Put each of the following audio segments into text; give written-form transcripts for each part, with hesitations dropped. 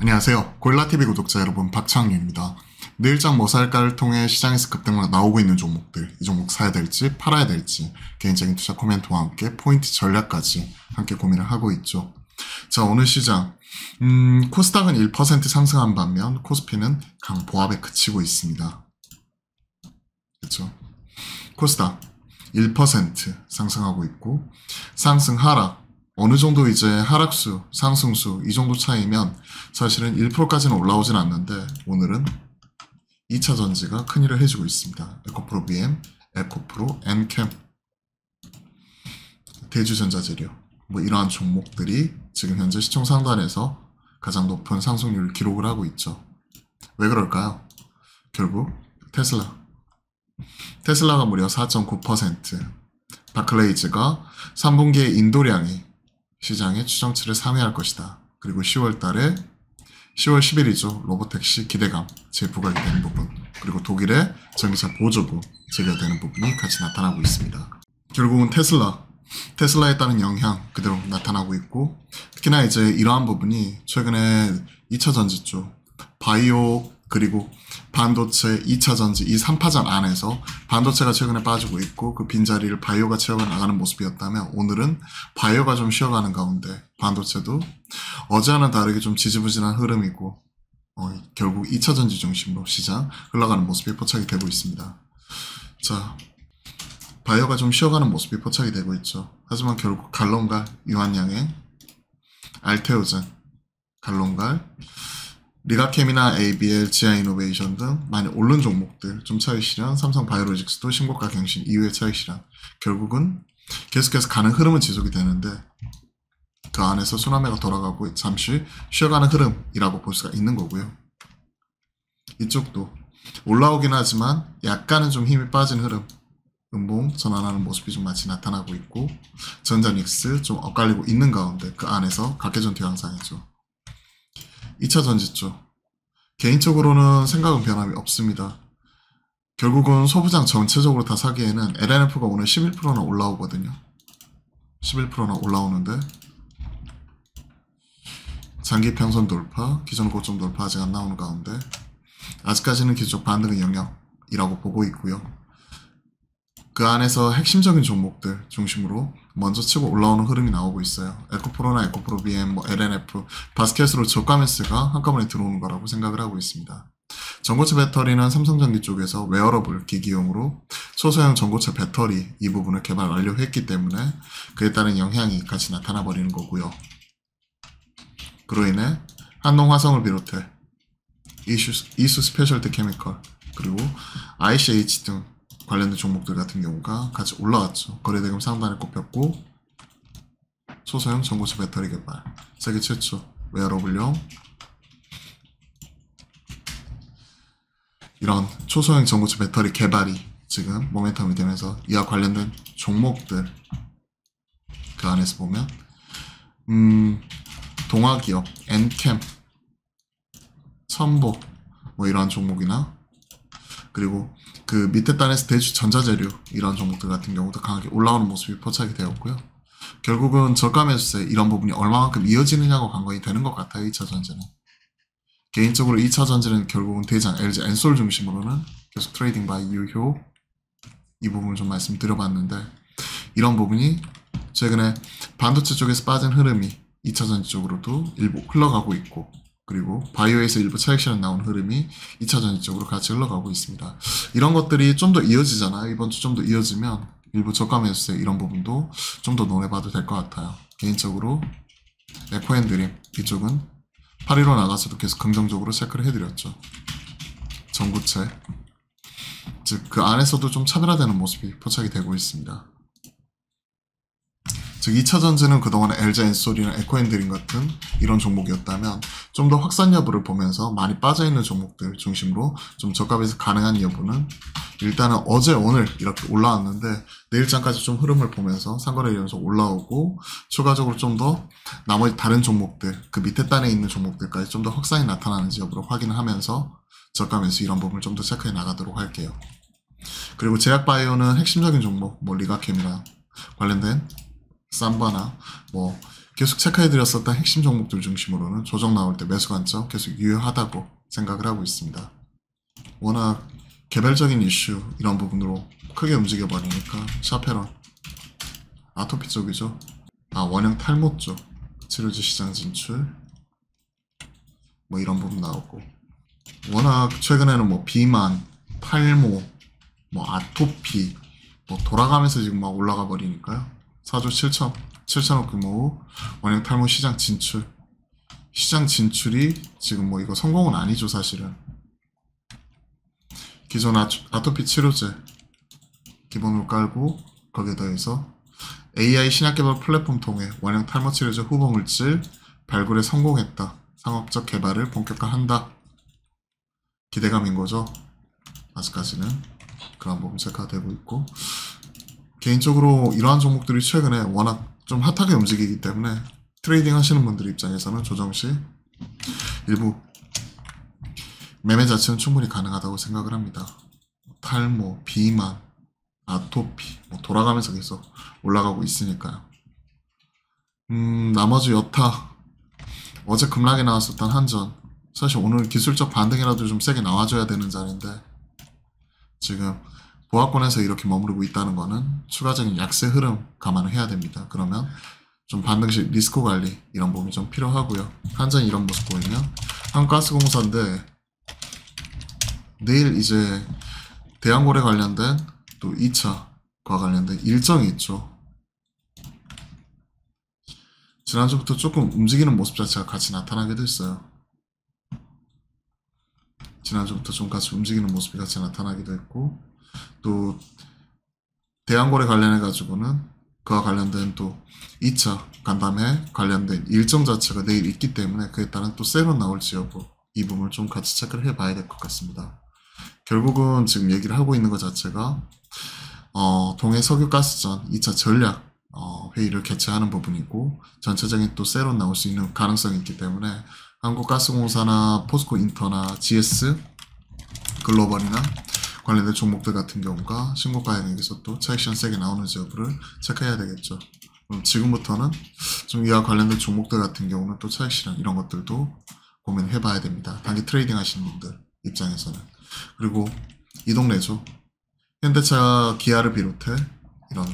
안녕하세요. 고릴라TV 구독자 여러분, 박창규입니다. 내일장 뭐 살까를 통해 시장에서 급등으로 나오고 있는 종목들, 이 종목 사야 될지 팔아야 될지 개인적인 투자 코멘트와 함께 포인트 전략까지 함께 고민을 하고 있죠. 자, 오늘 시장 코스닥은 1% 상승한 반면 코스피는 강보합에 그치고 있습니다. 그렇죠? 코스닥 1% 상승하고 있고 상승 하락 어느 정도 이제 하락수, 상승수 이 정도 차이면 사실은 1%까지는 올라오진 않는데 오늘은 2차 전지가 큰일을 해주고 있습니다. 에코프로 BM, 에코프로, 엔캠, 대주전자재료 뭐 이러한 종목들이 지금 현재 시총 상단에서 가장 높은 상승률을 기록을 하고 있죠. 왜 그럴까요? 결국 테슬라가 무려 4.9%, 바클레이즈가 3분기의 인도량이 시장의 추정치를 상회할 것이다. 그리고 10월 10일이죠. 로보택시 기대감 재부각이 되는 부분, 그리고 독일의 전기차 보조부 재개되는 부분이 같이 나타나고 있습니다. 결국은 테슬라에 따른 영향 그대로 나타나고 있고, 특히나 이제 이러한 부분이 최근에 2차 전지 쪽 바이오 그리고 반도체 2차 전지 이 3파전 안에서 반도체가 최근에 빠지고 있고 그 빈자리를 바이오가 채워 나가는 모습이었다면 오늘은 바이오가 좀 쉬어가는 가운데 반도체도 어제와는 다르게 좀 지지부진한 흐름이고 결국 2차 전지 중심으로 시장 흘러가는 모습이 포착이 되고 있습니다. 자, 바이오가 좀 쉬어가는 모습이 포착이 되고 있죠. 하지만 결국 갈론갈, 유한양행, 알테오젠, 갈론갈, 리가캠이나 ABL, 지아이노베이션 등 많이 오른 종목들 좀 차익 실현, 삼성바이오로직스도 신고가 갱신 이후의 차익 실현, 결국은 계속해서 가는 흐름은 지속이 되는데 그 안에서 순환매가 돌아가고 잠시 쉬어가는 흐름이라고 볼 수가 있는 거고요. 이쪽도 올라오긴 하지만 약간은 좀 힘이 빠진 흐름, 음봉 전환하는 모습이 좀 마치 나타나고 있고 전자닉스 좀 엇갈리고 있는 가운데 그 안에서 각개전투 양상이죠. 2차 전지 쪽 개인적으로는 생각은 변함이 없습니다. 결국은 소부장 전체적으로 다 사기에는 LNF가 오늘 11%나 올라오거든요. 11%나 올라오는데 장기 평선 돌파, 기존 고점 돌파 아직 안 나오는 가운데 아직까지는 기존 반등의 영역이라고 보고 있고요. 그 안에서 핵심적인 종목들 중심으로 먼저 치고 올라오는 흐름이 나오고 있어요. 에코프로나 에코프로 BM, LNF, 바스켓으로 저가 매스가 한꺼번에 들어오는 거라고 생각을 하고 있습니다. 전고체 배터리는 삼성전기 쪽에서 웨어러블 기기용으로 초소형 전고체 배터리 이 부분을 개발 완료했기 때문에 그에 따른 영향이 같이 나타나 버리는 거고요. 그로 인해 한농화성을 비롯해 이수 스페셜티 케미컬 그리고 ICH 등 관련된 종목들 같은 경우가 같이 올라왔죠. 거래대금 상단에 꼽혔고 초소형 전고체 배터리 개발 세계 최초 웨어러블용 이런 초소형 전고체 배터리 개발이 지금 모멘텀이 되면서 이와 관련된 종목들 그 안에서 보면 동아기업, 엔캠, 첨보 뭐 이러한 종목이나 그리고 그 밑에 단에서 대주 전자재료 이런 종목들 같은 경우도 강하게 올라오는 모습이 포착이 되었고요. 결국은 저가 매수세 이런 부분이 얼마만큼 이어지느냐고 관건이 되는 것 같아요. 2차 전지는. 개인적으로 2차 전지는 결국은 대장 LG 엔솔 중심으로는 계속 트레이딩 바이 유효 이 부분을 좀 말씀드려봤는데 이런 부분이 최근에 반도체 쪽에서 빠진 흐름이 2차 전지 쪽으로도 일부 흘러가고 있고 그리고 바이오에서 일부 차익 실현 나온 흐름이 2차 전지 쪽으로 같이 흘러가고 있습니다. 이런 것들이 좀 더 이어지잖아요. 이번 주 좀 더 이어지면 일부 저가 매수세 이런 부분도 좀 더 논해봐도 될 것 같아요. 개인적으로 에코앤드림 이쪽은 815 나가서도 계속 긍정적으로 체크를 해드렸죠. 전구체 즉 그 안에서도 좀 차별화되는 모습이 포착이 되고 있습니다. 즉 2차 전지는 그동안 LG 엔솔이나 에코앤드림 같은 이런 종목이었다면 좀 더 확산 여부를 보면서 많이 빠져있는 종목들 중심으로 좀 저값에서 가능한 여부는 일단은 어제 오늘 이렇게 올라왔는데 내일장까지 좀 흐름을 보면서 상거래 연속 올라오고 추가적으로 좀 더 나머지 다른 종목들 그 밑에 단에 있는 종목들까지 좀 더 확산이 나타나는지 여부를 확인을 하면서 저가면서 이런 부분을 좀 더 체크해 나가도록 할게요. 그리고 제약바이오는 핵심적인 종목 뭐 리가캠이랑 관련된 삼바나 뭐 계속 체크해드렸었던 핵심 종목들 중심으로는 조정 나올 때 매수 관점 계속 유효하다고 생각을 하고 있습니다. 워낙 개별적인 이슈 이런 부분으로 크게 움직여버리니까 샤페론, 아토피 쪽이죠. 원형 탈모 쪽, 치료제 시장 진출 뭐 이런 부분 나오고, 워낙 최근에는 뭐 비만, 탈모, 뭐 아토피 뭐 돌아가면서 지금 막 올라가 버리니까요. 4조 7천억 규모 원형 탈모 시장 진출. 시장 진출이 지금 뭐 이거 성공은 아니죠 사실은. 기존 아토피 치료제 기본으로 깔고 거기에 더해서 AI 신약개발 플랫폼 통해 원형 탈모 치료제 후보물질 발굴에 성공했다. 상업적 개발을 본격화한다. 기대감인 거죠. 아직까지는 그런 부분 체크가 되고 있고, 개인적으로 이러한 종목들이 최근에 워낙 좀 핫하게 움직이기 때문에 트레이딩 하시는 분들 입장에서는 조정 시 일부 매매 자체는 충분히 가능하다고 생각을 합니다. 탈모, 비만, 아토피 뭐 돌아가면서 계속 올라가고 있으니까요. 나머지 여타 어제 급락에 나왔었던 한전, 사실 오늘 기술적 반등이라도 좀 세게 나와줘야 되는 자리인데 지금 보합권에서 이렇게 머무르고 있다는 거는 추가적인 약세 흐름 감안을 해야 됩니다. 그러면 좀 반등 시 리스크 관리 이런 부분이 좀 필요하고요. 한전이 이런 모습 보이면 한국가스공사인데 내일 이제 대한고래 관련된 또 2차과 관련된 일정이 있죠. 지난주부터 조금 움직이는 모습 자체가 같이 나타나기도 했어요. 지난주부터 좀 같이 움직이는 모습이 같이 나타나기도 했고, 또 대한고래 관련해 가지고는 그와 관련된 또 2차 간담회 관련된 일정 자체가 내일 있기 때문에 그에 따른 또 새로 나올지 여부 이 부분을 좀 같이 체크를 해봐야 될 것 같습니다. 결국은 지금 얘기를 하고 있는 것 자체가 동해 석유가스전 2차 전략 회의를 개최하는 부분이고, 전체적인 또 새로 나올 수 있는 가능성이 있기 때문에 한국가스공사나 포스코인터나 GS 글로벌이나 관련된 종목들 같은 경우가 신고가액에서 또 차익시장 세게 나오는지 여부를 체크해야 되겠죠. 그럼 지금부터는 좀 이와 관련된 종목들 같은 경우는 또 차익시장 이런 것들도 고민해 봐야 됩니다. 단기 트레이딩 하시는 분들 입장에서는. 그리고 이 동네죠. 현대차, 기아를 비롯해 이런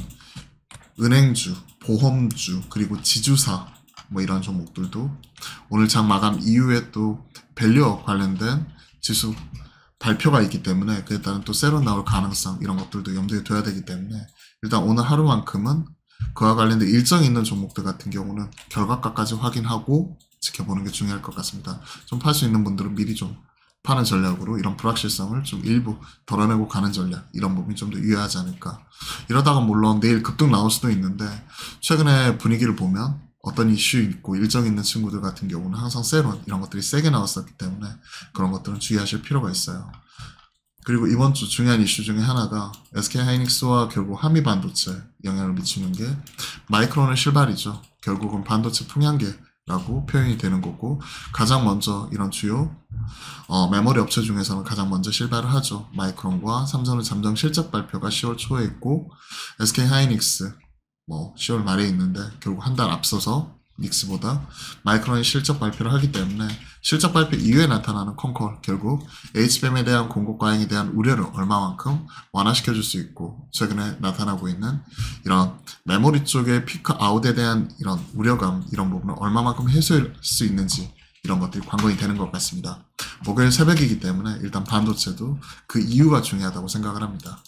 은행주, 보험주, 그리고 지주사 뭐 이런 종목들도 오늘 장 마감 이후에 또 밸류업 관련된 지수 발표가 있기 때문에 그에 따른 또 새로 나올 가능성 이런 것들도 염두에 둬야 되기 때문에 일단 오늘 하루만큼은 그와 관련된 일정이 있는 종목들 같은 경우는 결과가까지 확인하고 지켜보는 게 중요할 것 같습니다. 좀 팔 수 있는 분들은 미리 좀 파는 전략으로 이런 불확실성을 좀 일부 덜어내고 가는 전략 이런 부분이 좀 더 유효하지 않을까. 이러다가 물론 내일 급등 나올 수도 있는데 최근에 분위기를 보면 어떤 이슈 있고 일정 있는 친구들 같은 경우는 항상 세론 이런 것들이 세게 나왔었기 때문에 그런 것들은 주의하실 필요가 있어요. 그리고 이번 주 중요한 이슈 중에 하나가 SK하이닉스와 결국 한미반도체 영향을 미치는 게 마이크론의 실발이죠. 결국은 반도체 풍향계라고 표현이 되는 거고, 가장 먼저 이런 주요 메모리 업체 중에서는 가장 먼저 실발을 하죠. 마이크론과 삼성의 잠정 실적 발표가 10월 초에 있고 SK하이닉스 뭐 10월 말에 있는데 결국 한 달 앞서서 닉스보다 마이크론이 실적 발표를 하기 때문에 실적 발표 이후에 나타나는 콩콜, 결국 HBM에 대한 공급 과잉에 대한 우려를 얼마만큼 완화시켜줄 수 있고, 최근에 나타나고 있는 이런 메모리 쪽의 피크 아웃에 대한 이런 우려감 이런 부분을 얼마만큼 해소할 수 있는지 이런 것들이 관건이 되는 것 같습니다. 목요일 새벽이기 때문에 일단 반도체도 그 이유가 중요하다고 생각을 합니다.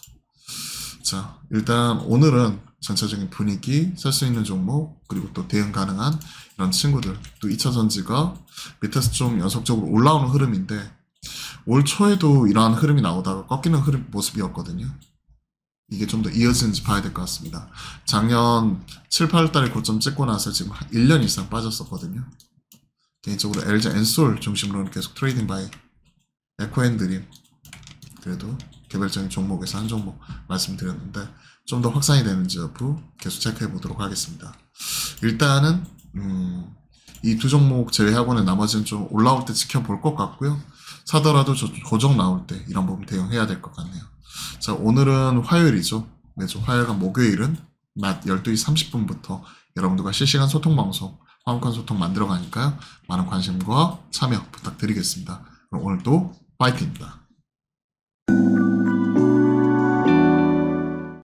자, 일단 오늘은 전체적인 분위기, 살 수 있는 종목, 그리고 또 대응 가능한 이런 친구들, 또 2차전지가 밑에서 좀 연속적으로 올라오는 흐름인데 올 초에도 이러한 흐름이 나오다가 꺾이는 흐름 모습이었거든요. 이게 좀 더 이어지는지 봐야 될 것 같습니다. 작년 7, 8월 달에 고점 찍고 나서 지금 1년 이상 빠졌었거든요. 개인적으로 LG 엔솔 중심으로는 계속 트레이딩 바이, 에코앤드림 그래도 개별적인 종목에서 한 종목 말씀드렸는데 좀 더 확산이 되는지 여부 계속 체크해 보도록 하겠습니다. 일단은 이 두 종목 제외하고는 나머지는 좀 올라올 때 지켜볼 것 같고요. 사더라도 조정 나올 때 이런 부분 대응해야 될 것 같네요. 자, 오늘은 화요일이죠. 매주 화요일과 목요일은 낮 12시 30분부터 여러분들과 실시간 소통 방송 화목한 소통 만들어가니까요. 많은 관심과 참여 부탁드리겠습니다. 그럼 오늘도 파이팅입니다.